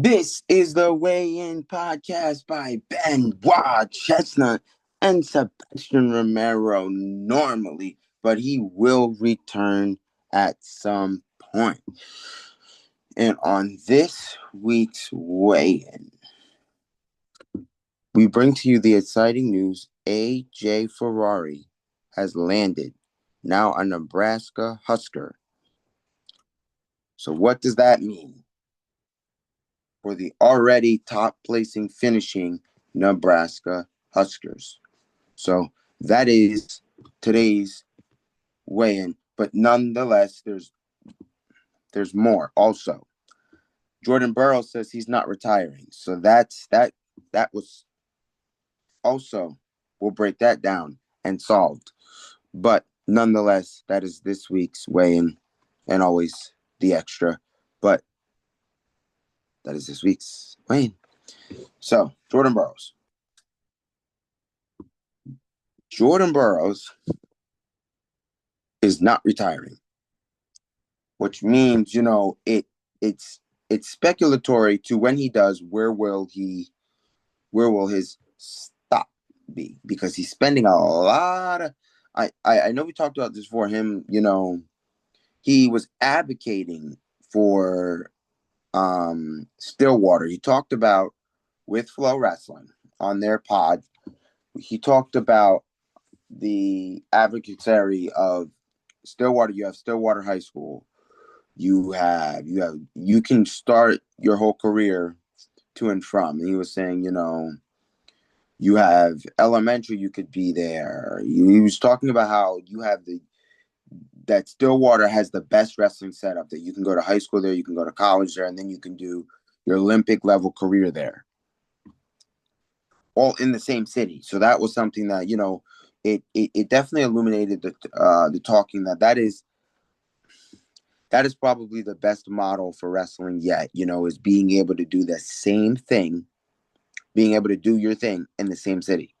This is the Weigh-In Podcast by Ben Chestnut and Sebastian Romero normally, but he will return at some point. And on this week's Weigh-In, we bring to you the exciting news A.J. Ferrari has landed, now a Nebraska Husker. So what does that mean for the already top-placing finishing Nebraska Huskers? So that is today's weigh-in. But nonetheless, there's more also. Jordan Burroughs says he's not retiring. So that was also, we'll break that down and solved. But nonetheless, that is this week's weigh-in and always the extra. But that is this week's weigh-in. So, Jordan Burroughs. Jordan Burroughs is not retiring, which means, it's speculatory to when he does, where will his stop be? Because he's spending a lot of, I know we talked about this for him, he was advocating for Stillwater. He talked about with Flow Wrestling on their pod. He talked about the advocacy of Stillwater. You have Stillwater High School. You can start your whole career to and from. And he was saying, you have elementary, you could be there. He was talking about how you have that Stillwater has the best wrestling setup, that you can go to high school there, you can go to college there, and then you can do your Olympic level career there, all in the same city. So that was something that, it definitely illuminated the talking that is probably the best model for wrestling yet, is being able to do the same thing, being able to do your thing in the same city.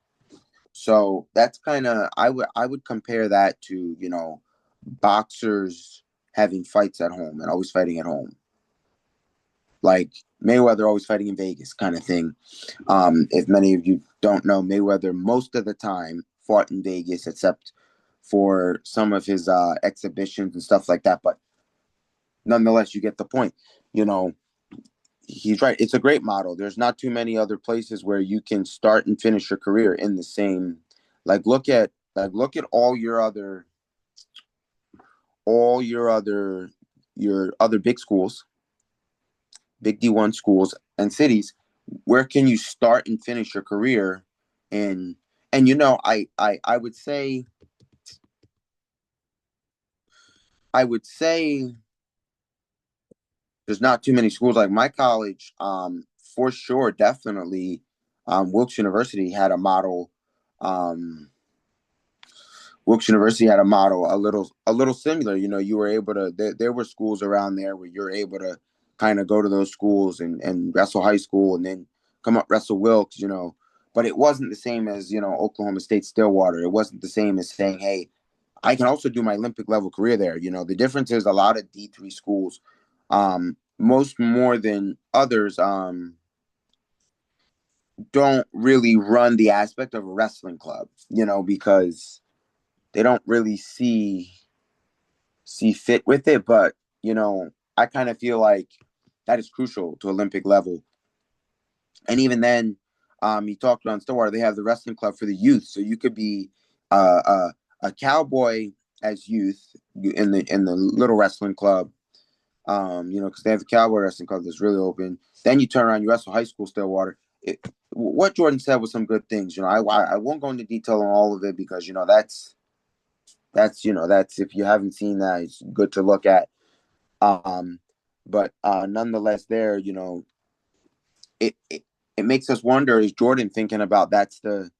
So that's kind of, I would compare that to, boxers having fights at home and always fighting at home. Like Mayweather always fighting in Vegas kind of thing. If many of you don't know, Mayweather most of the time fought in Vegas, except for some of his exhibitions and stuff like that. But nonetheless, you get the point. He's right. It's a great model. There's not too many other places where you can start and finish your career in the same. Look at all your other big schools, big D1 schools and cities. Where can you start and finish your career? And I would say there's not too many schools. Like my college, for sure, definitely, Wilkes University had a model. Wilkes University had a model a little similar. You were able to. There were schools around there where you're able to kind of go to those schools and wrestle high school and then come up wrestle Wilkes. But it wasn't the same as Oklahoma State Stillwater. It wasn't the same as saying, hey, I can also do my Olympic level career there. The difference is a lot of D3 schools, most more than others, don't really run the aspect of a wrestling club, because they don't really see fit with it. But, I kind of feel like that is crucial to Olympic level. And even then, you talked about Stillwater, they have the wrestling club for the youth. So you could be a cowboy as youth in the little wrestling club, because they have the cowboy wrestling club that's really open. Then you turn around, you wrestle high school Stillwater. What Jordan said was some good things. I won't go into detail on all of it because, that's if you haven't seen that, it's good to look at. But nonetheless, there, it makes us wonder, is Jordan thinking about that's the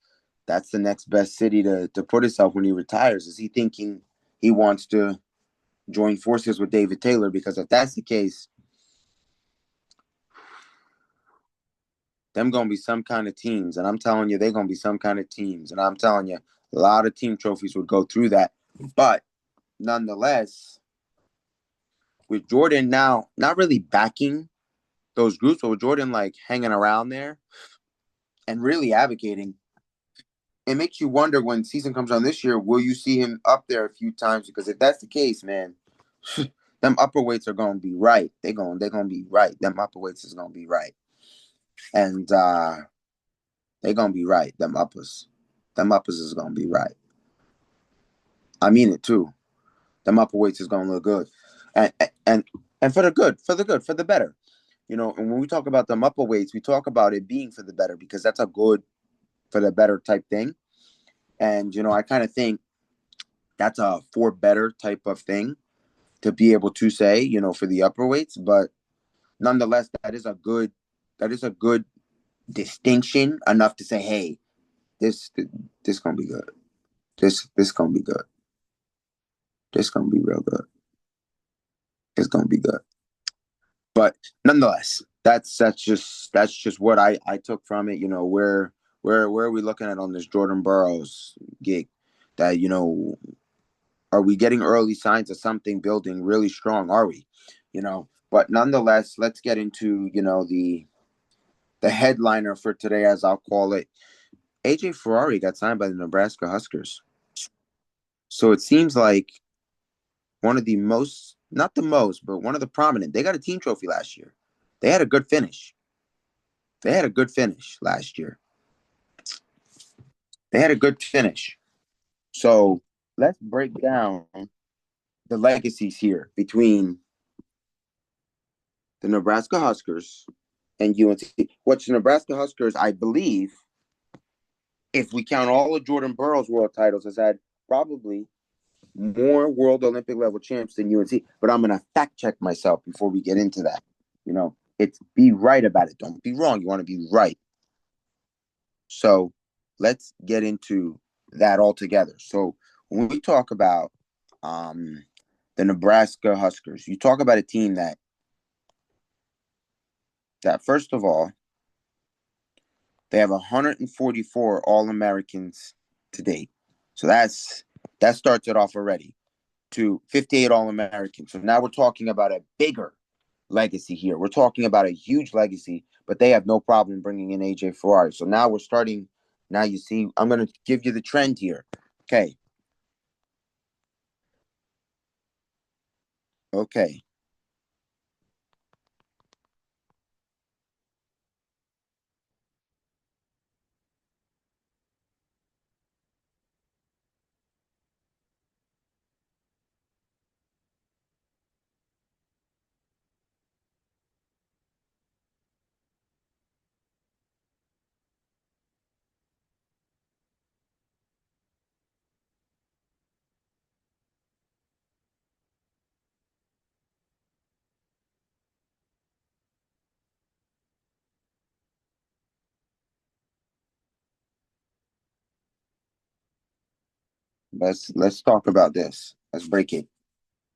next best city to put himself when he retires? Is he thinking he wants to join forces with David Taylor? Because if that's the case, them going to be some kind of teams. And I'm telling you, they're going to be some kind of teams. And I'm telling you, a lot of team trophies would go through that. But nonetheless, with Jordan now not really backing those groups with Jordan like hanging around there and really advocating, it makes you wonder when season comes on this year, will you see him up there a few times? Because if that's the case, man, them upper weights are gonna be right. They're gonna be right. Them upper weights is gonna be right. And they're gonna be right. Them uppers. Them uppers is gonna be right. I mean it too. Them upper weights is gonna look good. And and and for the good, for the better. And when we talk about them upper weights, we talk about it being for the better because that's a good for the better type thing. And I kind of think that's a for better type of thing to be able to say, for the upper weights. But nonetheless, that is a good distinction enough to say, hey, this gonna be good. This gonna be good. This gonna be real good. It's gonna be good. But nonetheless, that's just what I took from it. Where are we looking at on this Jordan Burroughs gig? That are we getting early signs of something building really strong? Are we? But nonetheless, let's get into the headliner for today, as I'll call it. AJ Ferrari got signed by the Nebraska Huskers. So it seems like one of the most, not the most, but one of the prominent. They got a team trophy last year. They had a good finish. They had a good finish last year. They had a good finish. So let's break down the legacies here between the Nebraska Huskers and UNC. Which the Nebraska Huskers, I believe, if we count all of Jordan Burroughs' world titles, has had probably more world Olympic level champs than UNC. But I'm gonna fact check myself before we get into that. It's be right about it. Don't be wrong. You want to be right. So let's get into that all together. So when we talk about the Nebraska Huskers, you talk about a team that first of all, they have 144 All-Americans to date. So that starts it off already to 58 All-Americans. So now we're talking about a bigger legacy here. We're talking about a huge legacy, but they have no problem bringing in AJ Ferrari. So now we're starting. Now you see, I'm going to give you the trend here. Okay. Okay. Let's talk about this. Let's break it.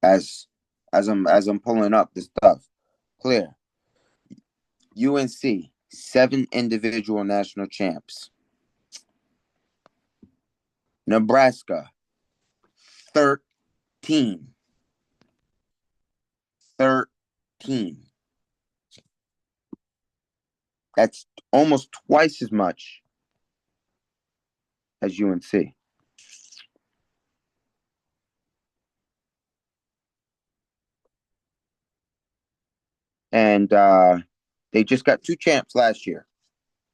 As as I'm pulling up the stuff. Clear. UNC, 7 individual national champs. Nebraska, 13. 13. That's almost twice as much as UNC. And they just got 2 champs last year.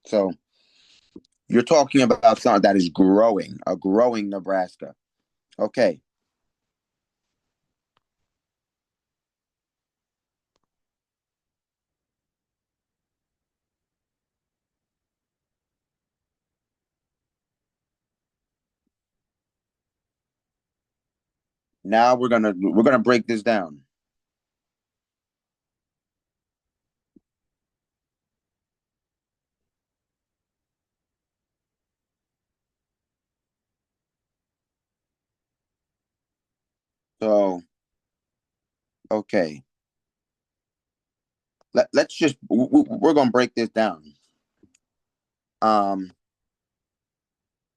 So you're talking about something that is growing, a growing Nebraska. Okay. Now we're gonna break this down. So okay, let's just we're gonna break this down. Um,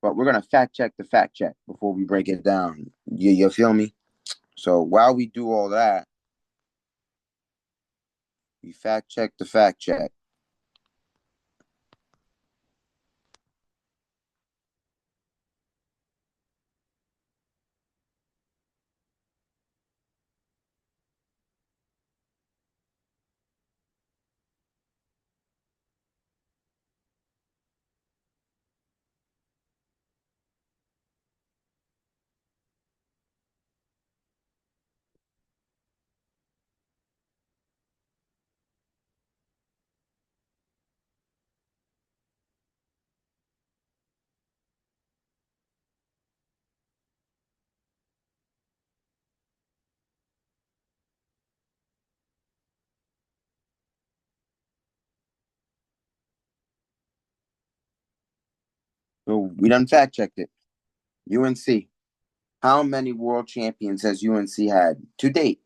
but we're gonna fact check the fact check before we break it down. You feel me? So while we do all that, We fact check the fact check. So we done fact checked it. UNC. How many world champions has UNC had to date?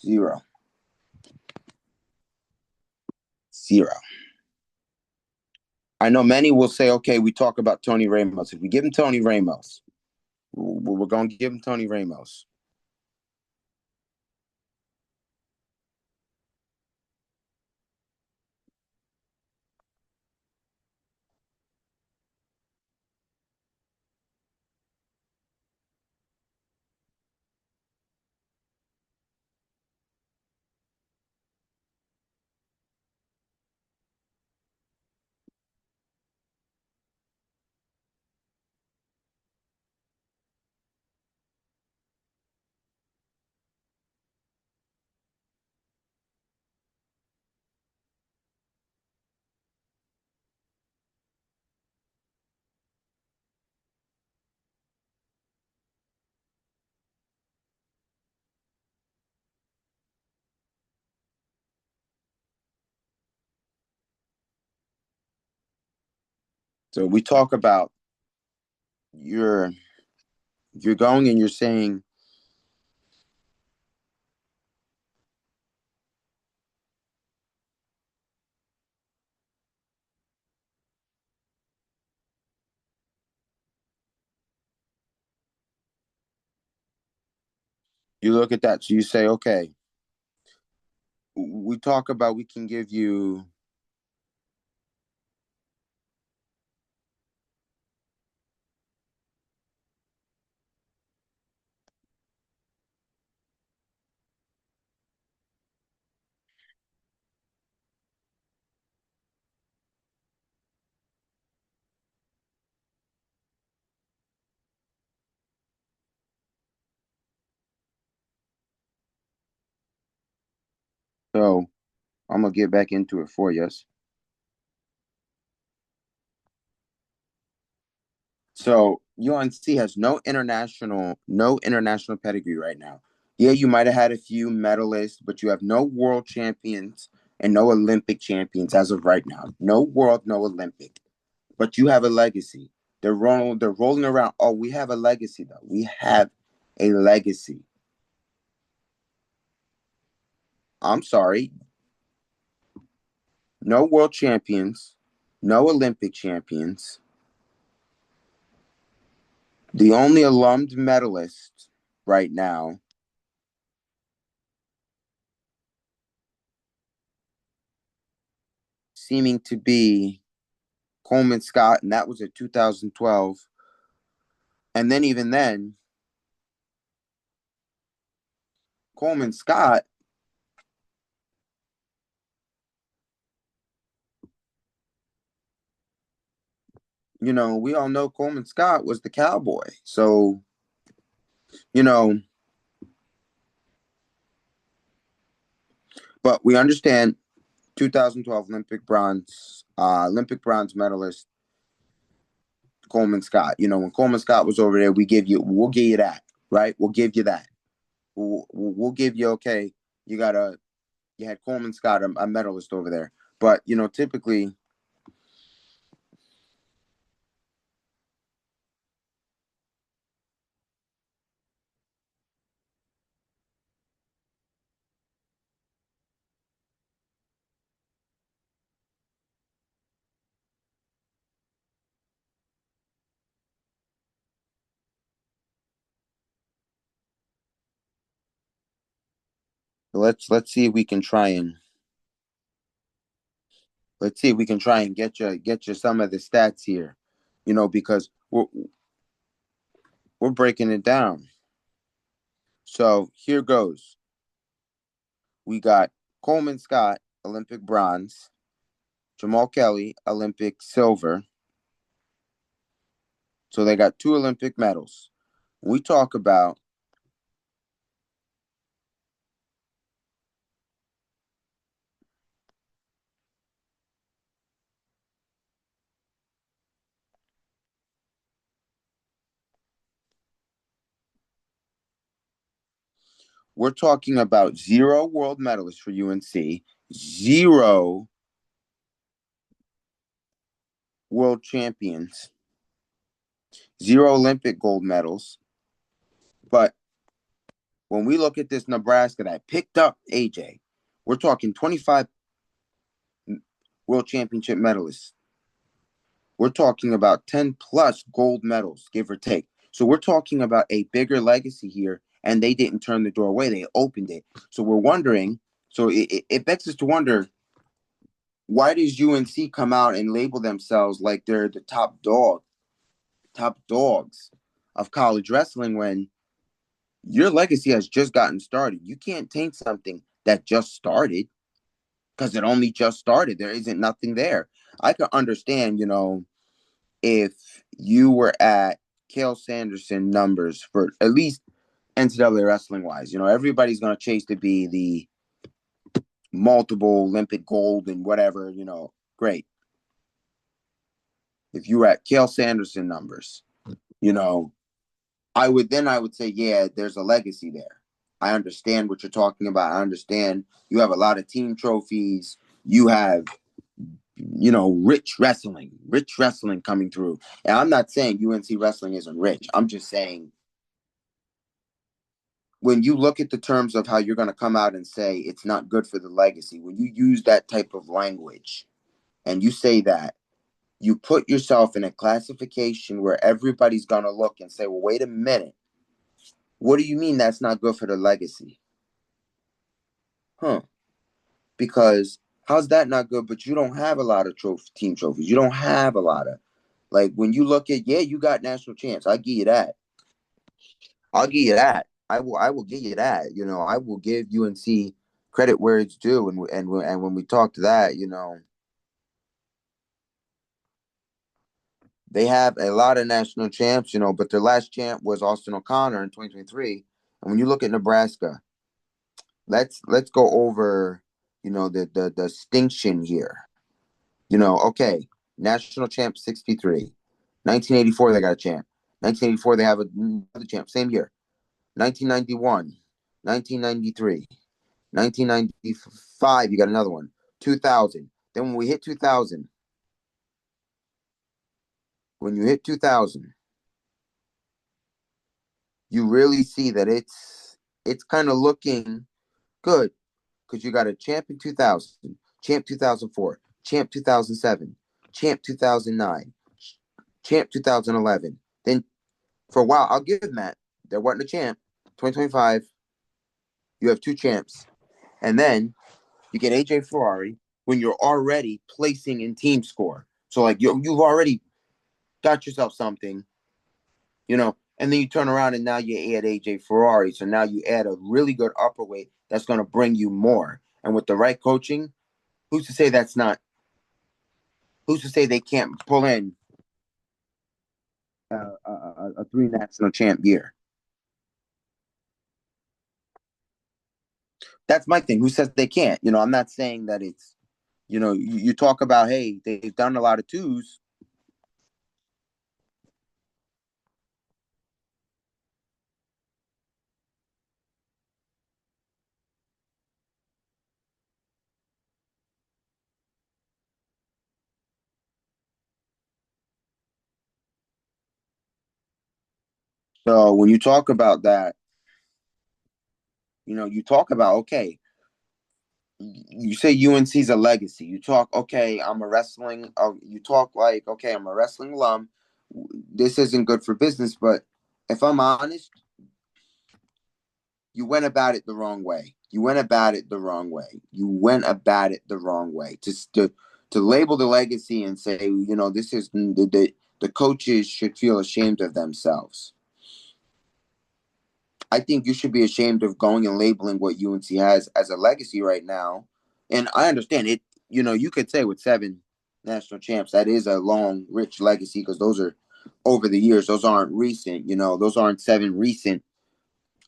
Zero. Zero. I know many will say, okay, we talk about Tony Ramos. If we give him Tony Ramos, we're going to give him Tony Ramos. So we talk about you're going and you're saying you look at that. So you say, okay, we talk about we can give you so I'm gonna get back into it for you. So UNC has no international pedigree right now. Yeah, you might have had a few medalists, but you have no world champions and no Olympic champions as of right now. No world, no Olympic. But you have a legacy. They're rolling around. Oh, we have a legacy though. We have a legacy. I'm sorry. No world champions, no Olympic champions. The only alumned medalist right now seeming to be Coleman Scott, and that was in 2012. And then even then, Coleman Scott, we all know Coleman Scott was the cowboy. So, you know, but we understand 2012 Olympic bronze medalist Coleman Scott. When Coleman Scott was over there, we'll give you that, right? We'll give you that. We'll give you okay. You had Coleman Scott, a medalist over there, but typically. Let's see if we can try and get you some of the stats here, because we're breaking it down. So here goes. We got Coleman Scott, Olympic bronze, Jamal Kelly, Olympic silver. So they got 2 Olympic medals. We talk about we're talking about 0 world medalists for UNC, 0 world champions, 0 Olympic gold medals. But when we look at this Nebraska that picked up AJ, we're talking 25 world championship medalists. We're talking about 10 plus gold medals, give or take. So we're talking about a bigger legacy here, and they didn't turn the door away. They opened it. So we're wondering, so it begs us to wonder, why does UNC come out and label themselves like they're the top dogs of college wrestling when your legacy has just gotten started? You can't taint something that just started because it only just started. There isn't nothing there. I can understand, if you were at Cale Sanderson numbers for at least NCAA wrestling wise, everybody's going to chase to be the multiple Olympic gold and whatever, great. If you were at Cale Sanderson numbers, you know, I would say, yeah, there's a legacy there. I understand what you're talking about. I understand you have a lot of team trophies. You have, rich wrestling coming through. And I'm not saying UNC wrestling isn't rich. I'm just saying when you look at the terms of how you're going to come out and say it's not good for the legacy, when you use that type of language and you say that, you put yourself in a classification where everybody's going to look and say, well, wait a minute. What do you mean that's not good for the legacy? Huh? Because how's that not good? But you don't have a lot of team trophies. You don't have a lot of, like, when you look at, yeah, you got national champs. I'll give you that. I'll give you that. I will give you that. I will give UNC credit where it's due. And when we talk to that, they have a lot of national champs, but their last champ was Austin O'Connor in 2023. And when you look at Nebraska, let's go over, the distinction here. Okay, national champ 63. 1984 they got a champ. 1984 they have another champ. Same year. 1991, 1993, 1995 you got another one. 2000. Then when you hit 2000, you really see that it's kind of looking good because you got a champ in 2000, champ 2004, champ 2007, champ 2009, champ 2011. Then for a while, I'll give Matt, there wasn't a champ. 2025, you have 2 champs. And then you get AJ Ferrari when you're already placing in team score. So, like, you've already got yourself something, and then you turn around and now you add AJ Ferrari. So now you add a really good upper weight that's going to bring you more. And with the right coaching, who's to say that's not? Who's to say they can't pull in a 3 national champ year? That's my thing. Who says they can't? I'm not saying that it's, you talk about, hey, they've done a lot of 2s. So when you talk about that, you talk about, okay, you say UNC's a legacy. You talk, okay, you talk like, okay, I'm a wrestling alum. This isn't good for business, but if I'm honest, you went about it the wrong way. You went about it the wrong way. You went about it the wrong way. To label the legacy and say, this is the coaches should feel ashamed of themselves. I think you should be ashamed of going and labeling what UNC has as a legacy right now. And I understand it. You could say with 7 national champs, that is a long, rich legacy because those are over the years. Those aren't recent. Those aren't 7 recent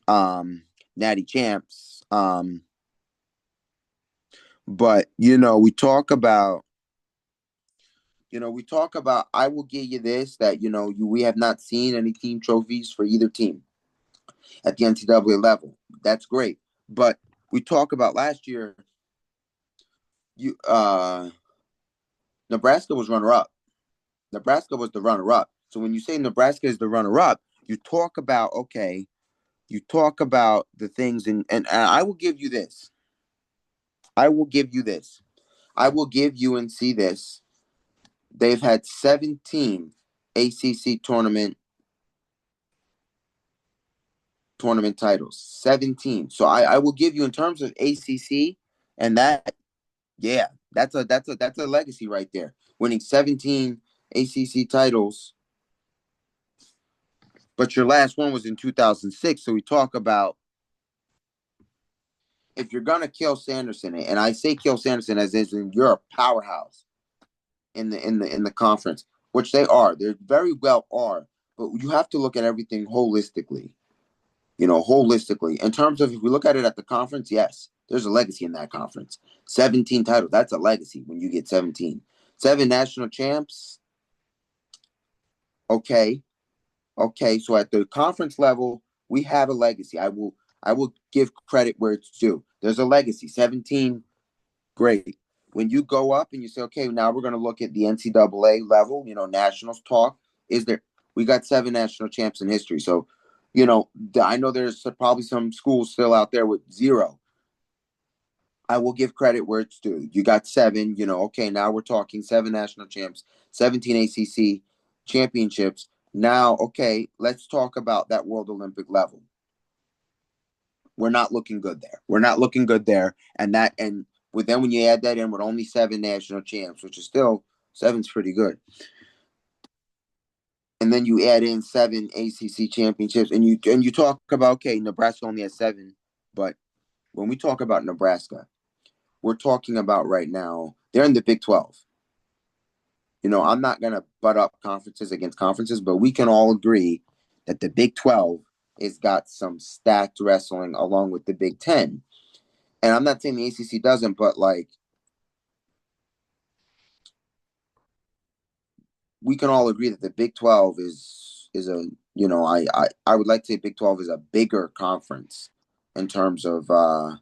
natty champs. But we talk about. I will give you this that we have not seen any team trophies for either team at the NCAA level. That's great. But we talk about last year. You Nebraska was runner up. Nebraska was the runner up. So when you say Nebraska is the runner up, you talk about the things and I will give you this. I will give you this. I will give UNC this. They've had 17 ACC tournament titles. 17. So I will give you in terms of ACC and that, yeah, that's a legacy right there. Winning 17 ACC titles, but your last one was in 2006. So we talk about if you're gonna kill Sanderson, and I say kill Sanderson as in you're a powerhouse in the conference, which they are. They very well are, but you have to look at everything holistically. Holistically. In terms of if we look at it at the conference, yes, there's a legacy in that conference. 17 titles, that's a legacy when you get 17. 7 national champs. Okay. So at the conference level, we have a legacy. I will give credit where it's due. There's a legacy. 17, great. When you go up and you say, okay, now we're going to look at the NCAA level, nationals talk. We got 7 national champs in history. So, I know there's probably some schools still out there with 0. I will give credit where it's due. You got 7, okay, now we're talking 7 national champs, 17 ACC championships. Now, okay, let's talk about that World Olympic level. We're not looking good there. And when you add that in with only 7 national champs, which is still 7's pretty good. And then you add in 7 ACC championships, and you talk about, okay, Nebraska only has 7, but when we talk about Nebraska, we're talking about right now, they're in the Big 12. I'm not going to butt up conferences against conferences, but we can all agree that the Big 12 has got some stacked wrestling along with the Big 10. And I'm not saying the ACC doesn't, but we can all agree that the Big 12 is a I would like to say Big 12 is a bigger conference in terms of that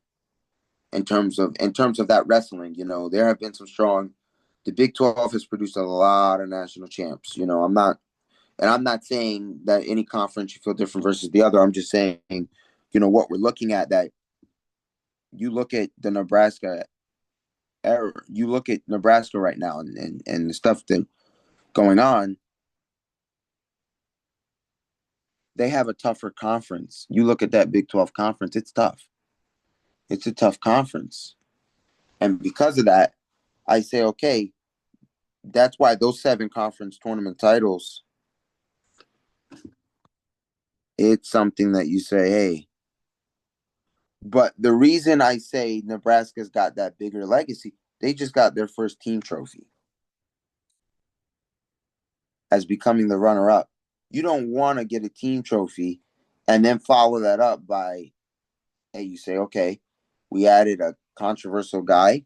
wrestling. There have been some strong. The Big 12 has produced a lot of national champs. I'm not saying that any conference you feel different versus the other. I'm just saying, what we're looking at, that you look at the Nebraska era, you look at Nebraska right now and the stuff that going on, they have a tougher conference. You look at that Big 12 conference, it's tough. It's a tough conference. And because of that, I say, okay, that's why those 7 conference tournament titles, it's something that you say, hey. But the reason I say Nebraska's got that bigger legacy, they just got their first team trophy as becoming the runner-up. You don't want to get a team trophy and then follow that up by, hey, you say, okay, we added a controversial guy.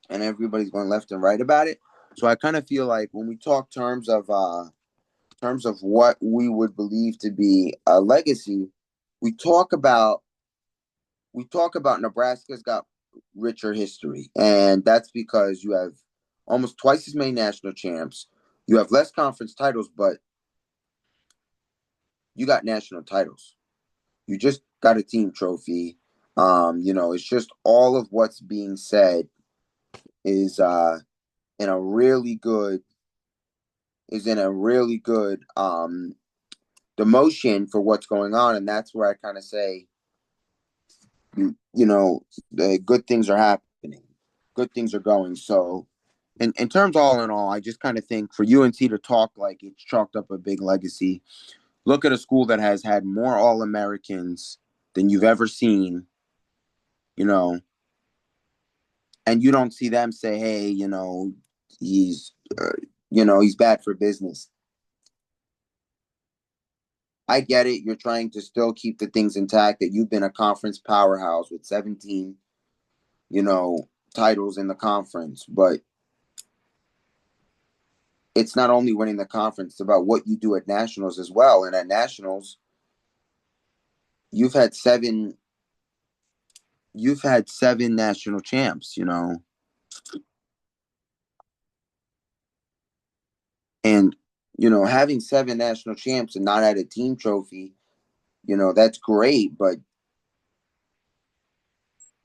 And everybody's going left and right about it. So I kind of feel like when we talk terms of what we would believe to be a legacy, we talk about Nebraska's got richer history, and that's because you have almost twice as many national champs. You have less conference titles, but you got national titles. You just got a team trophy. It's just all of what's being said is in a really good the motion for what's going on, and that's where I kind of say, the good things are happening, good things are going. So, in terms all in all, I just kind of think for UNC to talk like it's chalked up a big legacy. Look at a school that has had more All Americans than you've ever seen, you know, and you don't see them say, "Hey, he's, he's bad for business." I get it. You're trying to still keep the things intact that you've been a conference powerhouse with 17, you know, titles in the conference, but it's not only winning the conference, it's about what you do at nationals as well. And at nationals, you've had seven you've had seven national champs. And having seven national champs and not at a team trophy, that's great, but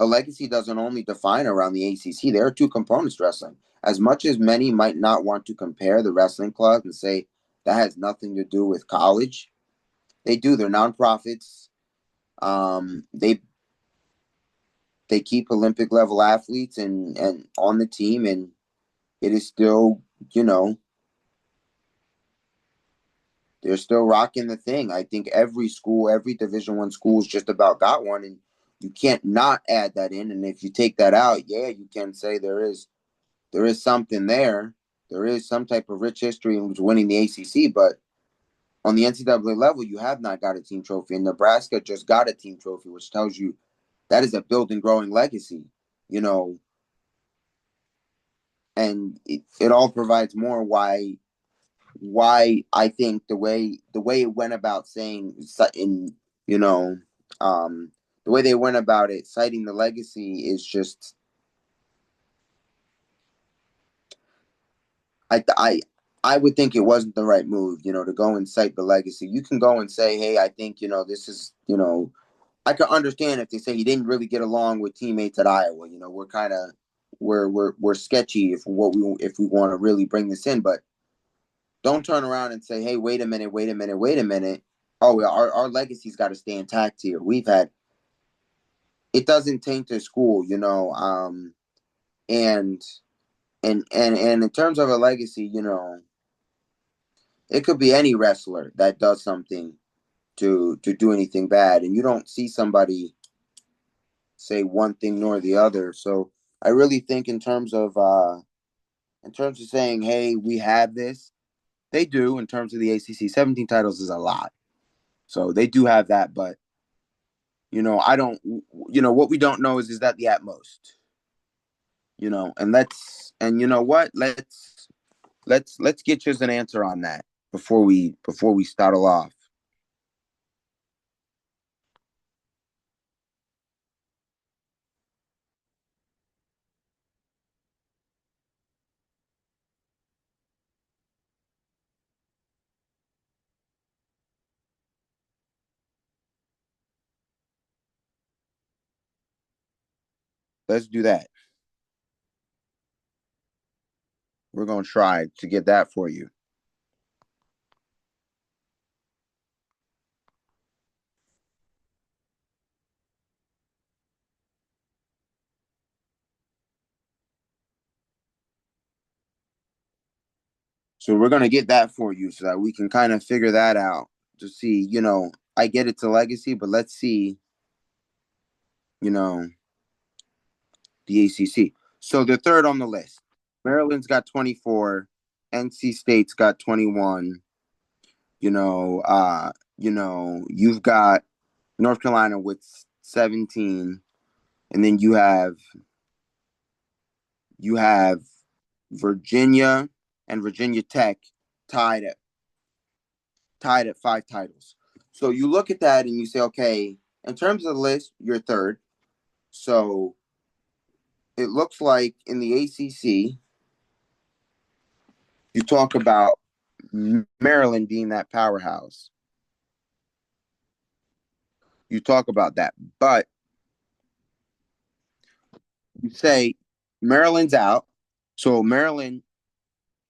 a legacy doesn't only define around the ACC. There are two components to wrestling. As much as many might not want to compare the wrestling club and say that has nothing to do with college, they do. They're nonprofits. They keep Olympic level athletes and on the team, and it is still, you know, they're still rocking the thing. I think every school, every Division I school's just about got one, and you can't not add that in. And if you take that out, yeah, you can say there is something there. There is some type of rich history in winning the ACC, but on the NCAA level, you have not got a team trophy. And Nebraska just got a team trophy, which tells you that is a built and growing legacy, you know, and it all provides more why I think the way it went about saying in you know the way they went about it citing the legacy is just I would think it wasn't the right move, to go and cite the legacy. You can go and say, hey, I think this is, I could understand if they say he didn't really get along with teammates at Iowa. We're kind of we're sketchy if we want to really bring this in, but don't turn around and say, hey, wait a minute, wait a minute, wait a minute. Oh, our legacy's got to stay intact here. It doesn't taint their school, and in terms of a legacy, it could be any wrestler that does something to do anything bad, and you don't see somebody say one thing nor the other. So I really think in terms of saying, hey, we have this, they do. In terms of the ACC, 17 titles is a lot, so they do have that. But I don't. What we don't know is that the at most. And you know what? Let's get you an answer on that before we start off. Let's do that. We're gonna try to get that for you. So we're gonna get that for you so that we can kind of figure that out to see. I get it's a legacy, but let's see. You know, the ACC. So they're third on the list. Maryland's got 24. NC State's got 21. You've got North Carolina with 17, and then you have Virginia and Virginia Tech tied at tied at 5 titles. So you look at that and you say, okay, in terms of the list, you're third. So it looks like in the ACC, you talk about Maryland being that powerhouse. You talk about that, but you say Maryland's out. So Maryland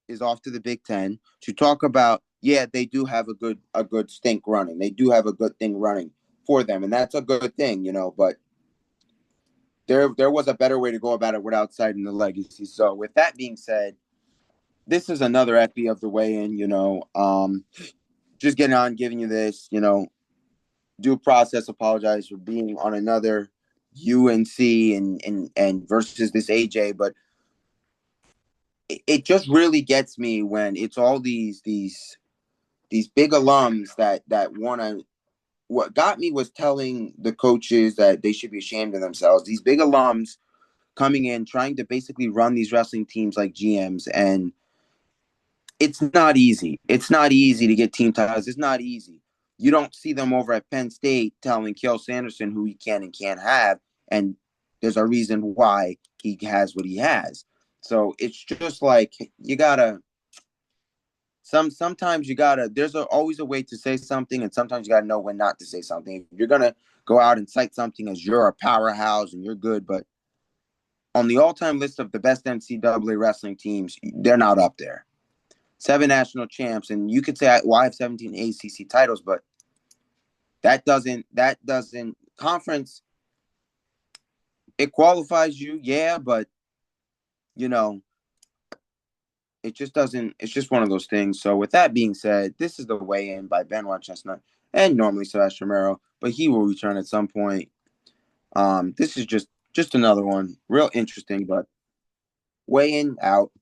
is off to the Big Ten. To talk about yeah, they do have a good stink running. They do have a good thing running for them, and that's a good thing, but there was a better way to go about it without citing the legacy. So with that being said, this is another epi of the weigh-in, just getting on, giving you this, due process, apologize for being on another UNC and versus this AJ, but it just really gets me when it's all these big alums that want to. What got me was telling the coaches that they should be ashamed of themselves. These big alums coming in trying to basically run these wrestling teams like GMs, and it's not easy. It's not easy to get team titles. It's not easy. You don't see them over at Penn State telling Kale Sanderson who he can and can't have, and there's a reason why he has what he has. So it's just like you gotta. Sometimes you gotta. There's always a way to say something, and sometimes you gotta know when not to say something. If you're gonna go out and cite something as you're a powerhouse and you're good, but on the all-time list of the best NCAA wrestling teams, they're not up there. 7 national champs, and you could say, well, I have 17 ACC titles, but that doesn't conference. It qualifies you, yeah, but you know, it just doesn't. It's just one of those things. So, with that being said, this is the weigh-in by Benoit Chestnut and normally Sebastian Romero, but he will return at some point. This is just another one, real interesting, but weigh-in out.